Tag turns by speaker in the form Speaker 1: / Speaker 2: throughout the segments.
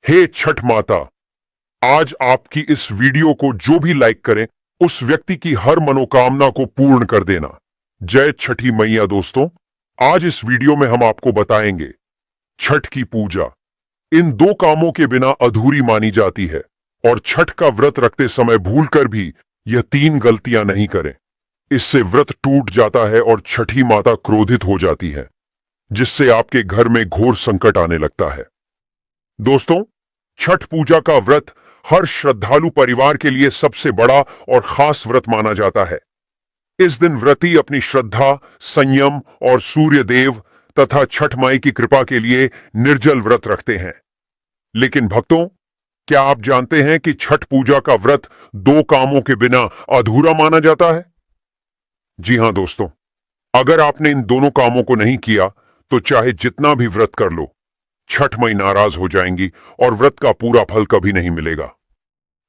Speaker 1: हे छठ माता, आज आपकी इस वीडियो को जो भी लाइक करे उस व्यक्ति की हर मनोकामना को पूर्ण कर देना। जय छठी मैया। दोस्तों, आज इस वीडियो में हम आपको बताएंगे छठ की पूजा इन दो कामों के बिना अधूरी मानी जाती है और छठ का व्रत रखते समय भूलकर भी यह तीन गलतियां नहीं करें। इससे व्रत टूट जाता है और छठी माता क्रोधित हो जाती है, जिससे आपके घर में घोर संकट आने लगता है। दोस्तों, छठ पूजा का व्रत हर श्रद्धालु परिवार के लिए सबसे बड़ा और खास व्रत माना जाता है। इस दिन व्रती अपनी श्रद्धा, संयम और सूर्य देव तथा छठ माई की कृपा के लिए निर्जल व्रत रखते हैं। लेकिन भक्तों, क्या आप जानते हैं कि छठ पूजा का व्रत दो कामों के बिना अधूरा माना जाता है? जी हां दोस्तों, अगर आपने इन दोनों कामों को नहीं किया तो चाहे जितना भी व्रत कर लो, छठ माई नाराज हो जाएंगी और व्रत का पूरा फल कभी नहीं मिलेगा।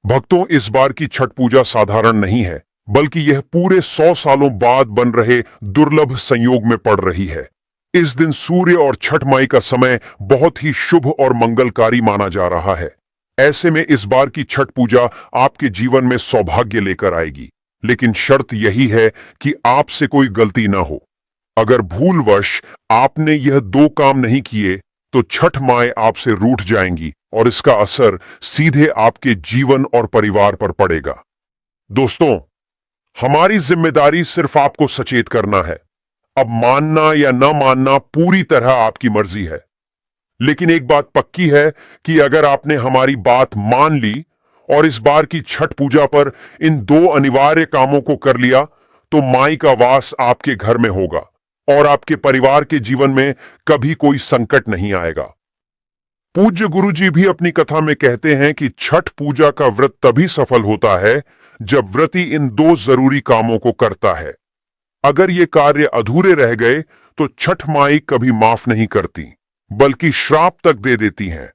Speaker 1: भक्तों, इस बार की छठ पूजा साधारण नहीं है, बल्कि यह पूरे 100 सालों बाद बन रहे दुर्लभ संयोग में पड़ रही है। इस दिन सूर्य और छठ माई का समय बहुत ही शुभ और मंगलकारी माना जा रहा है। ऐसे में इस बार की छठ पूजा आपके जीवन में सौभाग्य लेकर आएगी, लेकिन शर्त यही है कि आपसे कोई गलती ना हो। अगर भूलवश आपने यह दो काम नहीं किए तो छठ माई आपसे रूठ जाएंगी और इसका असर सीधे आपके जीवन और परिवार पर पड़ेगा। दोस्तों, हमारी जिम्मेदारी सिर्फ आपको सचेत करना है। अब मानना या न मानना पूरी तरह आपकी मर्जी है, लेकिन एक बात पक्की है कि अगर आपने हमारी बात मान ली और इस बार की छठ पूजा पर इन दो अनिवार्य कामों को कर लिया तो माई का वास आपके घर में होगा और आपके परिवार के जीवन में कभी कोई संकट नहीं आएगा। पूज्य गुरु जी भी अपनी कथा में कहते हैं कि छठ पूजा का व्रत तभी सफल होता है जब व्रती इन दो जरूरी कामों को करता है। अगर ये कार्य अधूरे रह गए तो छठ माई कभी माफ नहीं करती, बल्कि श्राप तक दे देती हैं।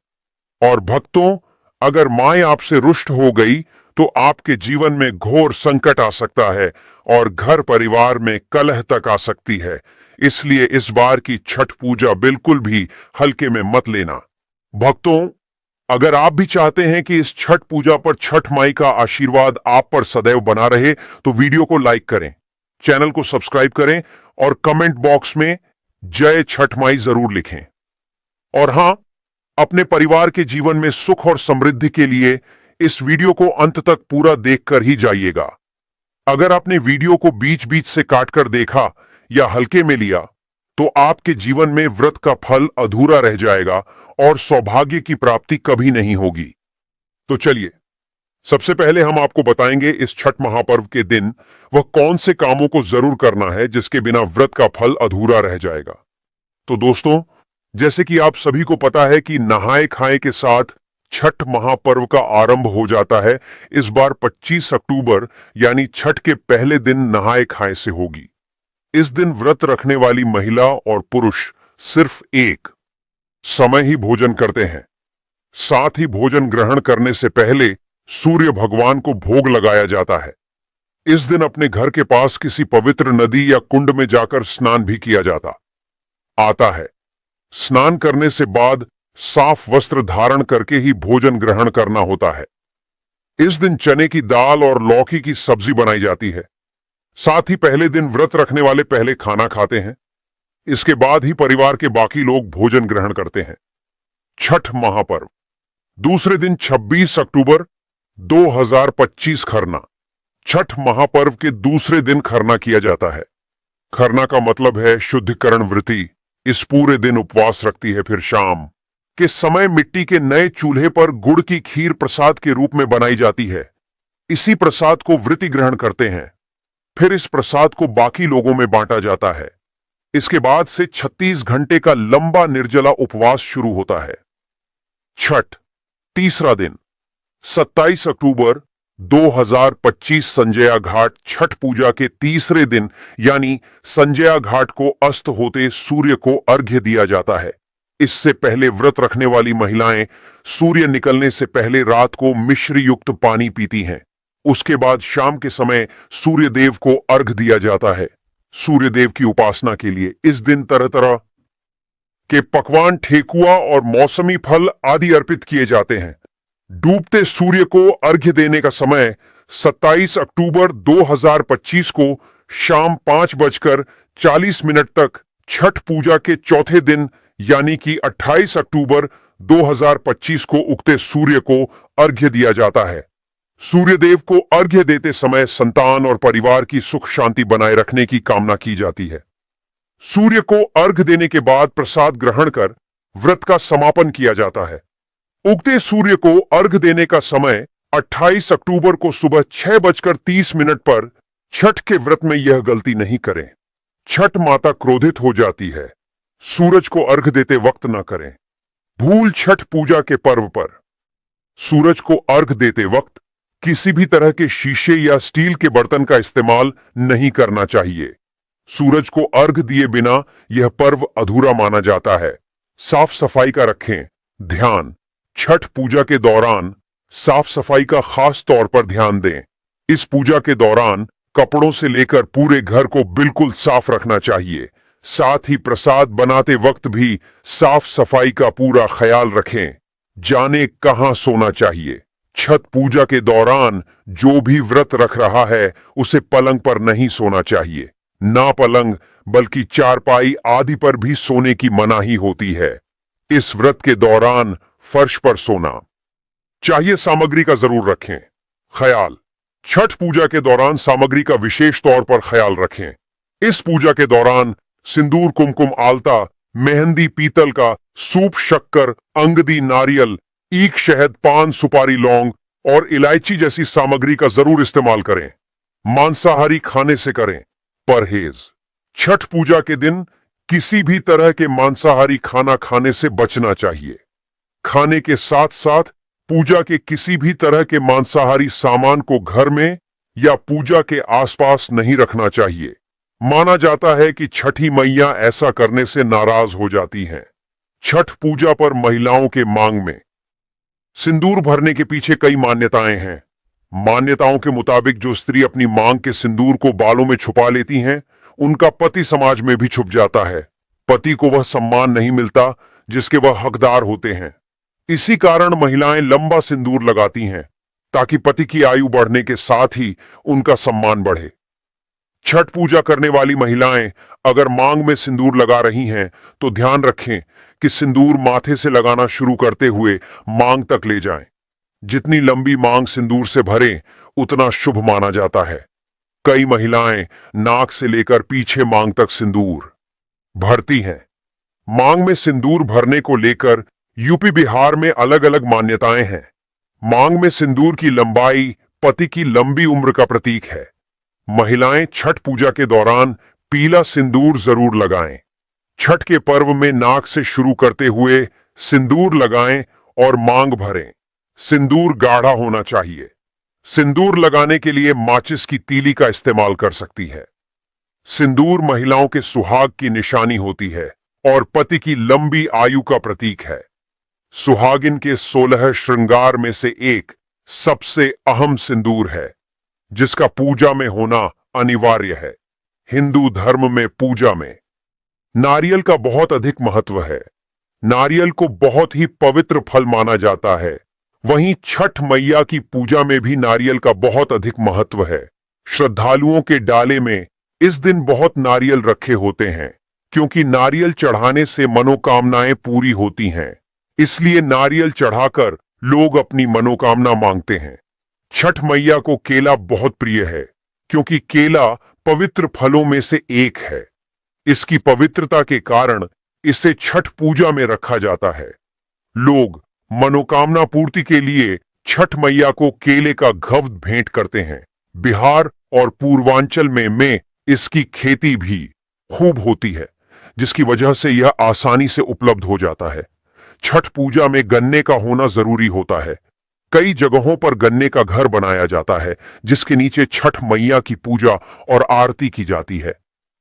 Speaker 1: और भक्तों, अगर माई आपसे रुष्ट हो गई तो आपके जीवन में घोर संकट आ सकता है और घर परिवार में कलह तक आ सकती है। इसलिए इस बार की छठ पूजा बिल्कुल भी हल्के में मत लेना। भक्तों, अगर आप भी चाहते हैं कि इस छठ पूजा पर छठ माई का आशीर्वाद आप पर सदैव बना रहे तो वीडियो को लाइक करें, चैनल को सब्सक्राइब करें और कमेंट बॉक्स में जय छठ माई जरूर लिखें। और हां, अपने परिवार के जीवन में सुख और समृद्धि के लिए इस वीडियो को अंत तक पूरा देखकर ही जाइएगा। अगर आपने वीडियो को बीच बीच से काटकर देखा या हल्के में लिया तो आपके जीवन में व्रत का फल अधूरा रह जाएगा और सौभाग्य की प्राप्ति कभी नहीं होगी। तो चलिए, सबसे पहले हम आपको बताएंगे इस छठ महापर्व के दिन वह कौन से कामों को जरूर करना है जिसके बिना व्रत का फल अधूरा रह जाएगा। तो दोस्तों, जैसे कि आप सभी को पता है कि नहाए खाए के साथ छठ महापर्व का आरंभ हो जाता है। इस बार 25 अक्टूबर यानी छठ के पहले दिन नहाए खाए से होगी। इस दिन व्रत रखने वाली महिला और पुरुष सिर्फ एक समय ही भोजन करते हैं। साथ ही भोजन ग्रहण करने से पहले सूर्य भगवान को भोग लगाया जाता है। इस दिन अपने घर के पास किसी पवित्र नदी या कुंड में जाकर स्नान भी किया जाता आता है। स्नान करने से बाद साफ वस्त्र धारण करके ही भोजन ग्रहण करना होता है। इस दिन चने की दाल और लौकी की सब्जी बनाई जाती है। साथ ही पहले दिन व्रत रखने वाले पहले खाना खाते हैं। इसके बाद ही परिवार के बाकी लोग भोजन ग्रहण करते हैं। छठ महापर्व दूसरे दिन 26 अक्टूबर 2025 खरना। छठ महापर्व के दूसरे दिन खरना किया जाता है। खरना का मतलब है शुद्धिकरण व्रती इस पूरे दिन उपवास रखती है। फिर शाम के समय मिट्टी के नए चूल्हे पर गुड़ की खीर प्रसाद के रूप में बनाई जाती है। इसी प्रसाद को व्रती ग्रहण करते हैं। फिर इस प्रसाद को बाकी लोगों में बांटा जाता है। इसके बाद से 36 घंटे का लंबा निर्जला उपवास शुरू होता है। छठ तीसरा दिन 27 अक्टूबर 2025 संजया घाट। छठ पूजा के तीसरे दिन यानी संजया घाट को अस्त होते सूर्य को अर्घ्य दिया जाता है। इससे पहले व्रत रखने वाली महिलाएं सूर्य निकलने से पहले रात को मिश्र युक्त पानी पीती हैं। उसके बाद शाम के समय सूर्य देव को अर्घ दिया जाता है। सूर्य देव की उपासना के लिए इस दिन तरह तरह के पकवान, ठेकुआ और मौसमी फल आदि अर्पित किए जाते हैं। डूबते सूर्य को अर्घ्य देने का समय 27 अक्टूबर 2025 को शाम 5:40 तक छठ पूजा के चौथे दिन यानी कि 28 अक्टूबर 2025 को उगते सूर्य को अर्घ्य दिया जाता है। सूर्यदेव को अर्घ्य देते समय संतान और परिवार की सुख शांति बनाए रखने की कामना की जाती है। सूर्य को अर्घ्य देने के बाद प्रसाद ग्रहण कर व्रत का समापन किया जाता है। उगते सूर्य को अर्घ्य देने का समय 28 अक्टूबर को सुबह 6:30 पर। छठ के व्रत में यह गलती नहीं करें। छठ माता क्रोधित हो जाती है। सूरज को अर्घ्य देते वक्त न करें। भूल छठ पूजा के पर्व पर सूरज को अर्घ्य देते वक्त किसी भी तरह के शीशे या स्टील के बर्तन का इस्तेमाल नहीं करना चाहिए। सूरज को अर्घ्य दिए बिना यह पर्व अधूरा माना जाता है। साफ सफाई का रखें ध्यान। छठ पूजा के दौरान साफ सफाई का खास तौर पर ध्यान दें। इस पूजा के दौरान कपड़ों से लेकर पूरे घर को बिल्कुल साफ रखना चाहिए। साथ ही प्रसाद बनाते वक्त भी साफ सफाई का पूरा ख्याल रखें। जाने कहां सोना चाहिए। छठ पूजा के दौरान जो भी व्रत रख रहा है उसे पलंग पर नहीं सोना चाहिए। ना पलंग बल्कि चारपाई आदि पर भी सोने की मनाही होती है। इस व्रत के दौरान फर्श पर सोना चाहिए। सामग्री का जरूर रखें ख्याल। छठ पूजा के दौरान सामग्री का विशेष तौर पर ख्याल रखें। इस पूजा के दौरान सिंदूर, कुमकुम, आलता, मेहंदी, पीतल का सूप, शक्कर, अंगदी, नारियल, ईख, शहद, पान, सुपारी, लौंग और इलायची जैसी सामग्री का जरूर इस्तेमाल करें। मांसाहारी खाने से करें परहेज। छठ पूजा के दिन किसी भी तरह के मांसाहारी खाना खाने से बचना चाहिए। खाने के साथ साथ पूजा के किसी भी तरह के मांसाहारी सामान को घर में या पूजा के आसपास नहीं रखना चाहिए। माना जाता है कि छठी मैया ऐसा करने से नाराज हो जाती हैं। छठ पूजा पर महिलाओं के मांग में सिंदूर भरने के पीछे कई मान्यताएं हैं। मान्यताओं के मुताबिक जो स्त्री अपनी मांग के सिंदूर को बालों में छुपा लेती हैं, उनका पति समाज में भी छुप जाता है। पति को वह सम्मान नहीं मिलता जिसके वह हकदार होते हैं। इसी कारण महिलाएं लंबा सिंदूर लगाती हैं ताकि पति की आयु बढ़ने के साथ ही उनका सम्मान बढ़े। छठ पूजा करने वाली महिलाएं अगर मांग में सिंदूर लगा रही हैं तो ध्यान रखें कि सिंदूर माथे से लगाना शुरू करते हुए मांग तक ले जाएं। जितनी लंबी मांग सिंदूर से भरें उतना शुभ माना जाता है। कई महिलाएं नाक से लेकर पीछे मांग तक सिंदूर भरती हैं। मांग में सिंदूर भरने को लेकर यूपी, बिहार में अलग अलग मान्यताएं हैं। मांग में सिंदूर की लंबाई पति की लंबी उम्र का प्रतीक है। महिलाएं छठ पूजा के दौरान पीला सिंदूर जरूर लगाएं। छठ के पर्व में नाक से शुरू करते हुए सिंदूर लगाएं और मांग भरें। सिंदूर गाढ़ा होना चाहिए। सिंदूर लगाने के लिए माचिस की तीली का इस्तेमाल कर सकती है। सिंदूर महिलाओं के सुहाग की निशानी होती है और पति की लंबी आयु का प्रतीक है। सुहागिन के 16 श्रृंगार में से एक सबसे अहम सिंदूर है, जिसका पूजा में होना अनिवार्य है। हिंदू धर्म में पूजा में नारियल का बहुत अधिक महत्व है। नारियल को बहुत ही पवित्र फल माना जाता है। वहीं छठ मैया की पूजा में भी नारियल का बहुत अधिक महत्व है। श्रद्धालुओं के डाले में इस दिन बहुत नारियल रखे होते हैं, क्योंकि नारियल चढ़ाने से मनोकामनाएं पूरी होती हैं। इसलिए नारियल चढ़ाकर लोग अपनी मनोकामना मांगते हैं। छठ मैया को केला बहुत प्रिय है, क्योंकि केला पवित्र फलों में से एक है। इसकी पवित्रता के कारण इसे छठ पूजा में रखा जाता है। लोग मनोकामना पूर्ति के लिए छठ मैया को केले का घव्द भेंट करते हैं। बिहार और पूर्वांचल में इसकी खेती भी खूब होती है, जिसकी वजह से यह आसानी से उपलब्ध हो जाता है। छठ पूजा में गन्ने का होना जरूरी होता है। कई जगहों पर गन्ने का घर बनाया जाता है, जिसके नीचे छठ मैया की पूजा और आरती की जाती है।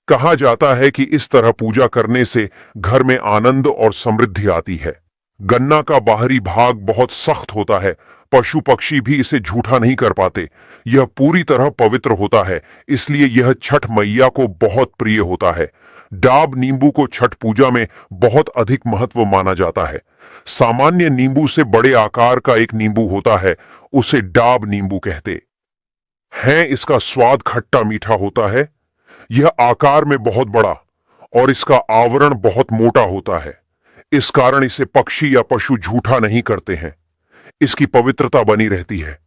Speaker 1: कहा जाता है कि इस तरह पूजा करने से घर में आनंद और समृद्धि आती है। गन्ना का बाहरी भाग बहुत सख्त होता है। पशु पक्षी भी इसे झूठा नहीं कर पाते। यह पूरी तरह पवित्र होता है, इसलिए यह छठ मैया को बहुत प्रिय होता है। डाब नींबू को छठ पूजा में बहुत अधिक महत्व माना जाता है। सामान्य नींबू से बड़े आकार का एक नींबू होता है, उसे डाब नींबू कहते हैं। इसका स्वाद खट्टा मीठा होता है। यह आकार में बहुत बड़ा और इसका आवरण बहुत मोटा होता है। इस कारण इसे पक्षी या पशु झूठा नहीं करते हैं। इसकी पवित्रता बनी रहती है।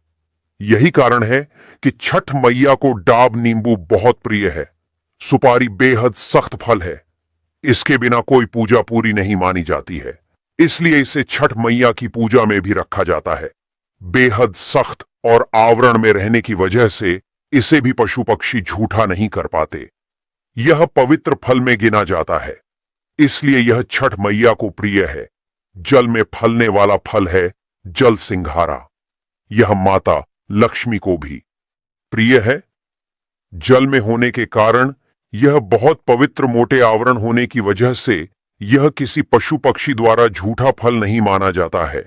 Speaker 1: यही कारण है कि छठ मैया को डाब नींबू बहुत प्रिय है। सुपारी बेहद सख्त फल है। इसके बिना कोई पूजा पूरी नहीं मानी जाती है, इसलिए इसे छठ मैया की पूजा में भी रखा जाता है। बेहद सख्त और आवरण में रहने की वजह से इसे भी पशु पक्षी झूठा नहीं कर पाते। यह पवित्र फल में गिना जाता है, इसलिए यह छठ मैया को प्रिय है। जल में फलने वाला फल है जल सिंघारा। यह माता लक्ष्मी को भी प्रिय है। जल में होने के कारण यह बहुत पवित्र मोटे आवरण होने की वजह से यह किसी पशु पक्षी द्वारा झूठा फल नहीं माना जाता है,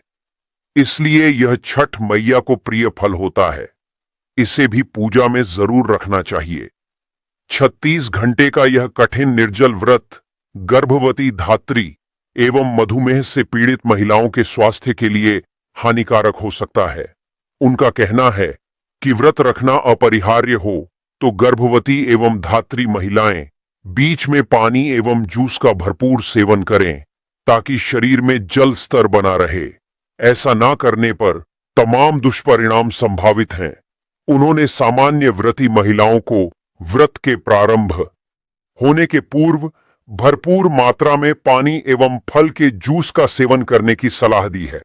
Speaker 1: इसलिए यह छठ मैया को प्रिय फल होता है। इसे भी पूजा में जरूर रखना चाहिए। 36 घंटे का यह कठिन निर्जल व्रत गर्भवती धात्री एवं मधुमेह से पीड़ित महिलाओं के स्वास्थ्य के लिए हानिकारक हो सकता है। उनका कहना है कि व्रत रखना अपरिहार्य हो तो गर्भवती एवं धात्री महिलाएं बीच में पानी एवं जूस का भरपूर सेवन करें ताकि शरीर में जल स्तर बना रहे। ऐसा ना करने पर तमाम दुष्परिणाम संभावित हैं। उन्होंने सामान्य व्रती महिलाओं को व्रत के प्रारंभ होने के पूर्व भरपूर मात्रा में पानी एवं फल के जूस का सेवन करने की सलाह दी है।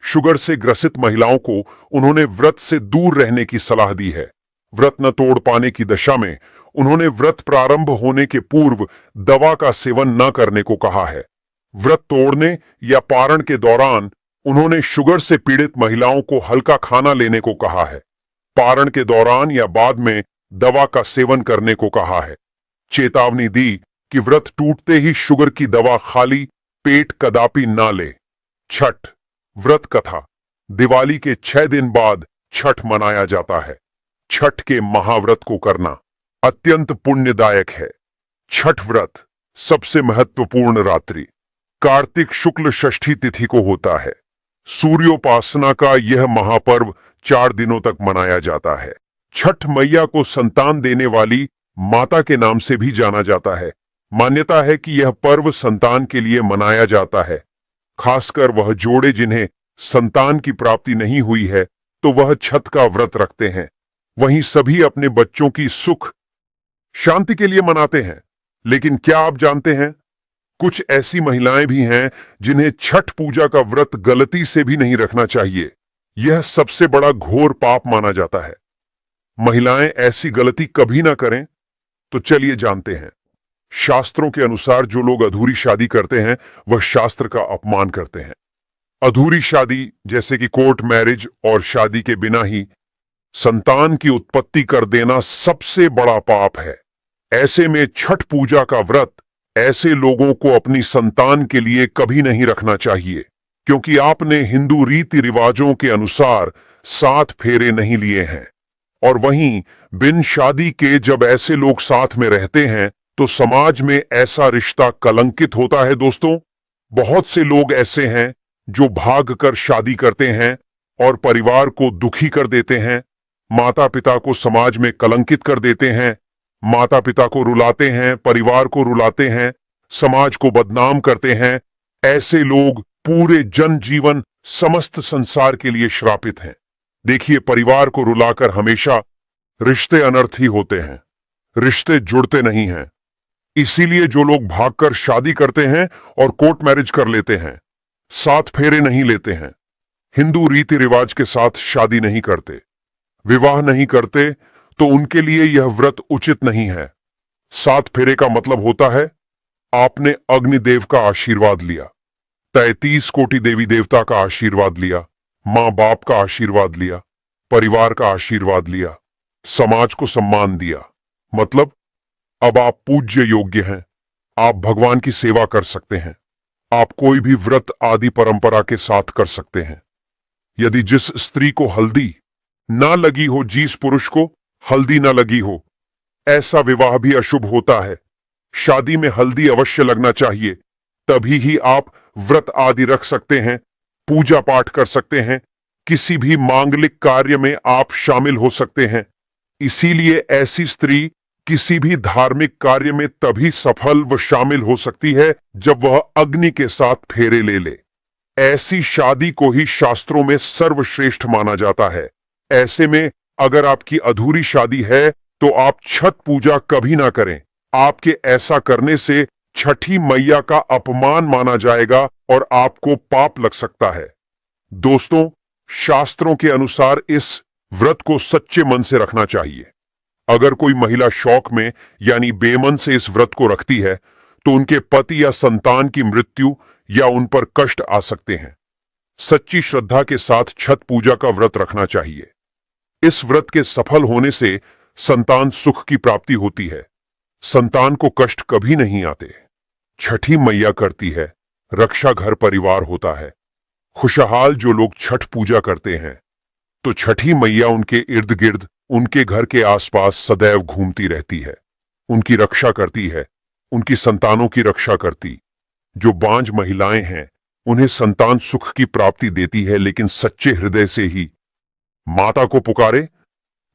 Speaker 1: शुगर से ग्रसित महिलाओं को उन्होंने व्रत से दूर रहने की सलाह दी है। व्रत न तोड़ पाने की दशा में उन्होंने व्रत प्रारंभ होने के पूर्व दवा का सेवन न करने को कहा है। व्रत तोड़ने या पारण के दौरान उन्होंने शुगर से पीड़ित महिलाओं को हल्का खाना लेने को कहा है। पारण के दौरान या बाद में दवा का सेवन करने को कहा है। चेतावनी दी कि व्रत टूटते ही शुगर की दवा खाली पेट कदापि ना ले। छठ व्रत कथा। दिवाली के 6 दिन बाद छठ मनाया जाता है। छठ के महाव्रत को करना अत्यंत पुण्यदायक है। छठ व्रत सबसे महत्वपूर्ण रात्रि कार्तिक शुक्ल षष्ठी तिथि को होता है। सूर्योपासना का यह महापर्व 4 दिनों तक मनाया जाता है। छठ मैया को संतान देने वाली माता के नाम से भी जाना जाता है। मान्यता है कि यह पर्व संतान के लिए मनाया जाता है। खासकर वह जोड़े जिन्हें संतान की प्राप्ति नहीं हुई है तो वह छठ का व्रत रखते हैं। वहीं सभी अपने बच्चों की सुख शांति के लिए मनाते हैं। लेकिन क्या आप जानते हैं, कुछ ऐसी महिलाएं भी हैं जिन्हें छठ पूजा का व्रत गलती से भी नहीं रखना चाहिए। यह सबसे बड़ा घोर पाप माना जाता है। महिलाएं ऐसी गलती कभी ना करें। तो चलिए जानते हैं। शास्त्रों के अनुसार जो लोग अधूरी शादी करते हैं वह शास्त्र का अपमान करते हैं। अधूरी शादी जैसे कि कोर्ट मैरिज और शादी के बिना ही संतान की उत्पत्ति कर देना सबसे बड़ा पाप है। ऐसे में छठ पूजा का व्रत ऐसे लोगों को अपनी संतान के लिए कभी नहीं रखना चाहिए, क्योंकि आपने हिंदू रीति रिवाजों के अनुसार 7 फेरे नहीं लिए हैं। और वहीं बिन शादी के जब ऐसे लोग साथ में रहते हैं तो समाज में ऐसा रिश्ता कलंकित होता है। दोस्तों, बहुत से लोग ऐसे हैं जो भागकर शादी करते हैं और परिवार को दुखी कर देते हैं, माता पिता को समाज में कलंकित कर देते हैं, माता पिता को रुलाते हैं, परिवार को रुलाते हैं, समाज को बदनाम करते हैं। ऐसे लोग पूरे जनजीवन समस्त संसार के लिए श्रापित हैं। देखिए, परिवार को रुलाकर हमेशा रिश्ते अनर्थी होते हैं, रिश्ते जुड़ते नहीं हैं। इसीलिए जो लोग भागकर शादी करते हैं और कोर्ट मैरिज कर लेते हैं, 7 फेरे नहीं लेते हैं, हिंदू रीति रिवाज के साथ शादी नहीं करते, विवाह नहीं करते, तो उनके लिए यह व्रत उचित नहीं है। 7 फेरे का मतलब होता है आपने अग्निदेव का आशीर्वाद लिया, 33 कोटि देवी देवता का आशीर्वाद लिया, मां बाप का आशीर्वाद लिया, परिवार का आशीर्वाद लिया, समाज को सम्मान दिया। मतलब अब आप पूज्य योग्य हैं, आप भगवान की सेवा कर सकते हैं, आप कोई भी व्रत आदि परंपरा के साथ कर सकते हैं। यदि जिस स्त्री को हल्दी ना लगी हो, जिस पुरुष को हल्दी ना लगी हो, ऐसा विवाह भी अशुभ होता है। शादी में हल्दी अवश्य लगना चाहिए, तभी ही आप व्रत आदि रख सकते हैं, पूजा पाठ कर सकते हैं, किसी भी मांगलिक कार्य में आप शामिल हो सकते हैं। इसीलिए ऐसी स्त्री किसी भी धार्मिक कार्य में तभी सफल व शामिल हो सकती है जब वह अग्नि के साथ फेरे ले ले। ऐसी शादी को ही शास्त्रों में सर्वश्रेष्ठ माना जाता है। ऐसे में अगर आपकी अधूरी शादी है तो आप छठ पूजा कभी ना करें। आपके ऐसा करने से छठी मैया का अपमान माना जाएगा और आपको पाप लग सकता है। दोस्तों, शास्त्रों के अनुसार इस व्रत को सच्चे मन से रखना चाहिए। अगर कोई महिला शौक में यानी बेमन से इस व्रत को रखती है तो उनके पति या संतान की मृत्यु या उन पर कष्ट आ सकते हैं। सच्ची श्रद्धा के साथ छठ पूजा का व्रत रखना चाहिए। इस व्रत के सफल होने से संतान सुख की प्राप्ति होती है। संतान को कष्ट कभी नहीं आते। छठी मैया करती है, रक्षा घर परिवार होता है। खुशहाल जो लोग छठ पूजा करते हैं तो छठी मैया उनके इर्द गिर्द, उनके घर के आसपास सदैव घूमती रहती है, उनकी रक्षा करती है, उनकी संतानों की रक्षा करती। जो बांझ महिलाएं हैं उन्हें संतान सुख की प्राप्ति देती है, लेकिन सच्चे हृदय से ही माता को पुकारे।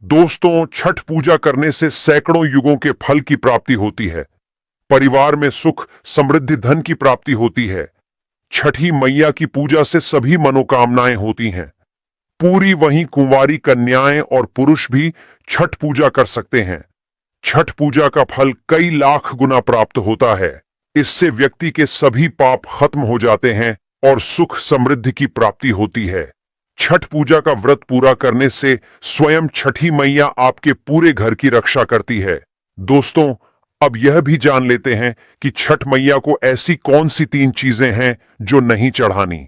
Speaker 1: दोस्तों, छठ पूजा करने से सैकड़ों युगों के फल की प्राप्ति होती है। परिवार में सुख, समृद्धि, धन की प्राप्ति होती है। छठी मैया की पूजा से सभी मनोकामनाएं होती हैं। पूरी वहीं कुंवारी कन्याएं और पुरुष भी छठ पूजा कर सकते हैं। छठ पूजा का फल कई लाख गुना प्राप्त होता है। इससे व्यक्ति के सभी पाप खत्म हो जाते हैं और सुख समृद्धि की प्राप्ति होती है। छठ पूजा का व्रत पूरा करने से स्वयं छठी मैया आपके पूरे घर की रक्षा करती है। दोस्तों, अब यह भी जान लेते हैं कि छठ मैया को ऐसी कौन सी 3 चीजें हैं जो नहीं चढ़ानी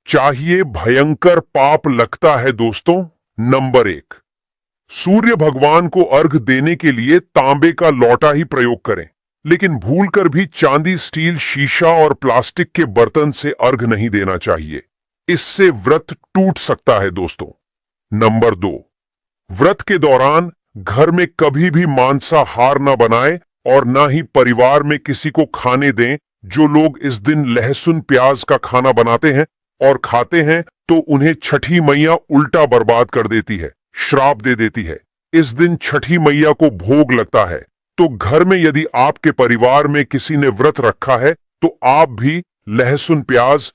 Speaker 1: चाहिए। भयंकर पाप लगता है दोस्तों। नंबर 1, सूर्य भगवान को अर्घ देने के लिए तांबे का लौटा ही प्रयोग करें, लेकिन भूलकर भी चांदी, स्टील, शीशा और प्लास्टिक के बर्तन से अर्घ नहीं देना चाहिए। इससे व्रत टूट सकता है दोस्तों। नंबर 2, व्रत के दौरान घर में कभी भी मांसाहार न बनाएं और न ही परिवार में किसी को खाने दें। जो लोग इस दिन लहसुन प्याज का खाना बनाते हैं और खाते हैं तो उन्हें छठी मैया उल्टा बर्बाद कर देती है, श्राप दे देती है। इस दिन छठी मैया को भोग लगता है, तो घर में यदि आपके परिवार में किसी ने व्रत रखा है तो आप भी लहसुन प्याज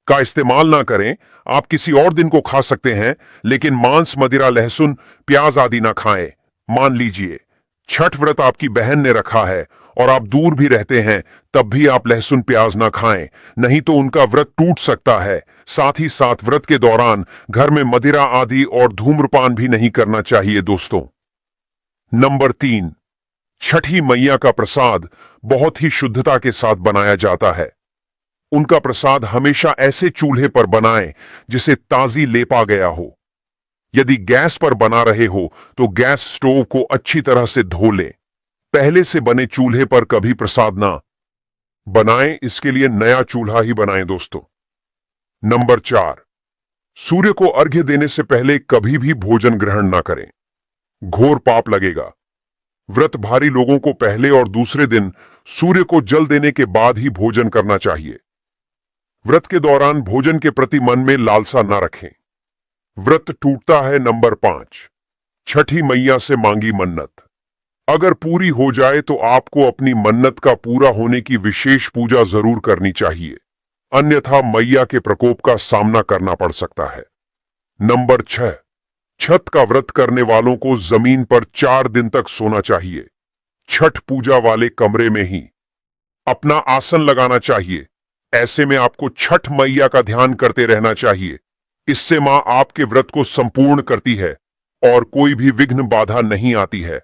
Speaker 1: का इस्तेमाल ना करें। आप किसी और दिन को खा सकते हैं, लेकिन मांस, मदिरा, लहसुन, प्याज आदि ना खाएं। मान लीजिए छठ व्रत आपकी बहन ने रखा है और आप दूर भी रहते हैं, तब भी आप लहसुन प्याज ना खाएं, नहीं तो उनका व्रत टूट सकता है। साथ ही साथ व्रत के दौरान घर में मदिरा आदि और धूम्रपान भी नहीं करना चाहिए दोस्तों। नंबर 3, छठी मैया का प्रसाद बहुत ही शुद्धता के साथ बनाया जाता है। उनका प्रसाद हमेशा ऐसे चूल्हे पर बनाएं जिसे ताजी लेपा गया हो। यदि गैस पर बना रहे हो तो गैस स्टोव को अच्छी तरह से धो लें। पहले से बने चूल्हे पर कभी प्रसाद ना बनाएं, इसके लिए नया चूल्हा ही बनाएं दोस्तों। नंबर 4, सूर्य को अर्घ्य देने से पहले कभी भी भोजन ग्रहण ना करें, घोर पाप लगेगा। व्रत भारी लोगों को पहले और दूसरे दिन सूर्य को जल देने के बाद ही भोजन करना चाहिए। व्रत के दौरान भोजन के प्रति मन में लालसा ना रखें, व्रत टूटता है। नंबर 5, छठी मैया से मांगी मन्नत अगर पूरी हो जाए तो आपको अपनी मन्नत का पूरा होने की विशेष पूजा जरूर करनी चाहिए, अन्यथा मैया के प्रकोप का सामना करना पड़ सकता है। नंबर 6, छठ का व्रत करने वालों को जमीन पर 4 दिन तक सोना चाहिए। छठ पूजा वाले कमरे में ही अपना आसन लगाना चाहिए। ऐसे में आपको छठ मैया का ध्यान करते रहना चाहिए। इससे मां आपके व्रत को संपूर्ण करती है और कोई भी विघ्न बाधा नहीं आती है।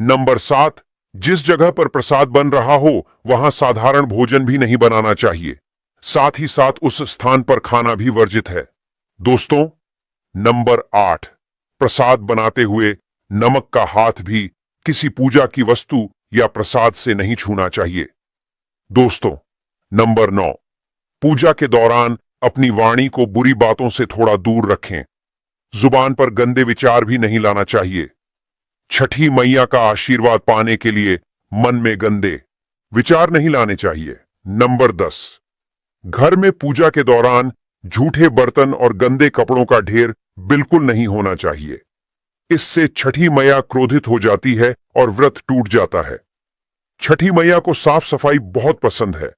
Speaker 1: नंबर 7, जिस जगह पर प्रसाद बन रहा हो वहां साधारण भोजन भी नहीं बनाना चाहिए। साथ ही साथ उस स्थान पर खाना भी वर्जित है दोस्तों। नंबर 8, प्रसाद बनाते हुए नमक का हाथ भी किसी पूजा की वस्तु या प्रसाद से नहीं छूना चाहिए दोस्तों। नंबर 9, पूजा के दौरान अपनी वाणी को बुरी बातों से थोड़ा दूर रखें। जुबान पर गंदे विचार भी नहीं लाना चाहिए। छठी मैया का आशीर्वाद पाने के लिए मन में गंदे विचार नहीं लाने चाहिए। नंबर 10, घर में पूजा के दौरान झूठे बर्तन और गंदे कपड़ों का ढेर बिल्कुल नहीं होना चाहिए। इससे छठी मैया क्रोधित हो जाती है और व्रत टूट जाता है। छठी मैया को साफ सफाई बहुत पसंद है।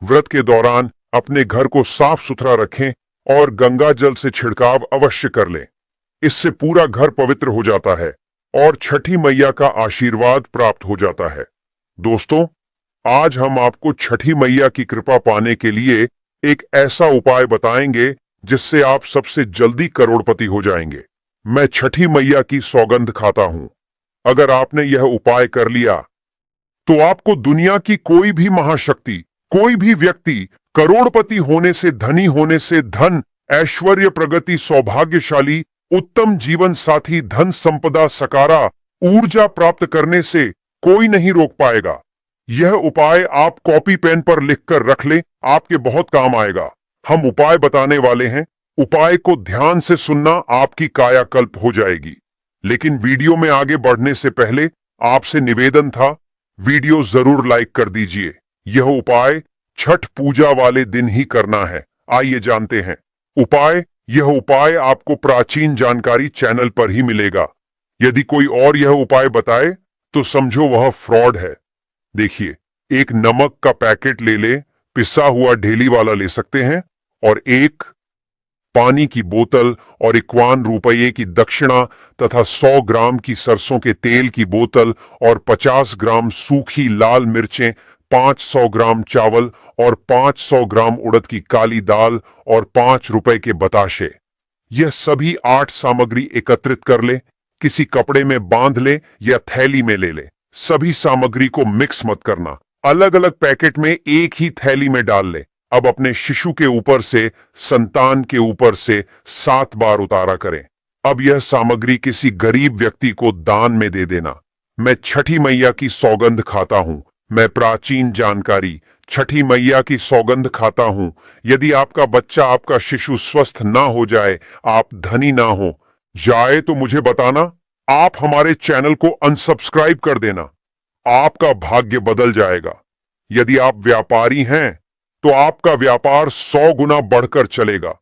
Speaker 1: व्रत के दौरान अपने घर को साफ सुथरा रखें और गंगा जल से छिड़काव अवश्य कर लें। इससे पूरा घर पवित्र हो जाता है और छठी मैया का आशीर्वाद प्राप्त हो जाता है। दोस्तों, आज हम आपको छठी मैया की कृपा पाने के लिए एक ऐसा उपाय बताएंगे जिससे आप सबसे जल्दी करोड़पति हो जाएंगे। मैं छठी मैया की सौगंध खाता हूं, अगर आपने यह उपाय कर लिया तो आपको दुनिया की कोई भी महाशक्ति, कोई भी व्यक्ति करोड़पति होने से, धनी होने से, धन, ऐश्वर्य, प्रगति, सौभाग्यशाली, उत्तम जीवन साथी, धन संपदा, सकारा, ऊर्जा प्राप्त करने से कोई नहीं रोक पाएगा। यह उपाय आप कॉपी पेन पर लिखकर रख लें, आपके बहुत काम आएगा। हम उपाय बताने वाले हैं, उपाय को ध्यान से सुनना, आपकी कायाकल्प हो जाएगी। लेकिन वीडियो में आगे बढ़ने से पहले आपसे निवेदन था, वीडियो जरूर लाइक कर दीजिए। यह उपाय छठ पूजा वाले दिन ही करना है। आइए जानते हैं उपाय। यह उपाय आपको प्राचीन जानकारी चैनल पर ही मिलेगा। यदि कोई और यह उपाय बताए तो समझो वह फ्रॉड है। देखिए, एक नमक का पैकेट ले ले, पिसा हुआ ढेली वाला ले सकते हैं, और एक पानी की बोतल और 51 रुपये की दक्षिणा तथा 100 ग्राम की सरसों के तेल की बोतल और 50 ग्राम सूखी लाल मिर्चें, 500 ग्राम चावल और 500 ग्राम उड़द की काली दाल और 5 रुपए के बताशे। यह सभी 8 सामग्री एकत्रित कर ले, किसी कपड़े में बांध ले या थैली में ले ले। सभी सामग्री को मिक्स मत करना, अलग अलग पैकेट में एक ही थैली में डाल ले। अब अपने शिशु के ऊपर से, संतान के ऊपर से 7 बार उतारा करें। अब यह सामग्री किसी गरीब व्यक्ति को दान में दे देना। मैं छठी मैया की सौगंध खाता हूं, मैं प्राचीन जानकारी छठी मैया की सौगंध खाता हूं। यदि आपका बच्चा, आपका शिशु स्वस्थ ना हो जाए, आप धनी ना हो जाए तो मुझे बताना। आप हमारे चैनल को अनसब्सक्राइब कर देना, आपका भाग्य बदल जाएगा। यदि आप व्यापारी हैं तो आपका व्यापार 100 गुना बढ़कर चलेगा।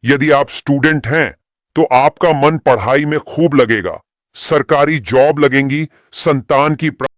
Speaker 1: यदि आप स्टूडेंट हैं तो आपका मन पढ़ाई में खूब लगेगा, सरकारी जॉब लगेंगी, संतान की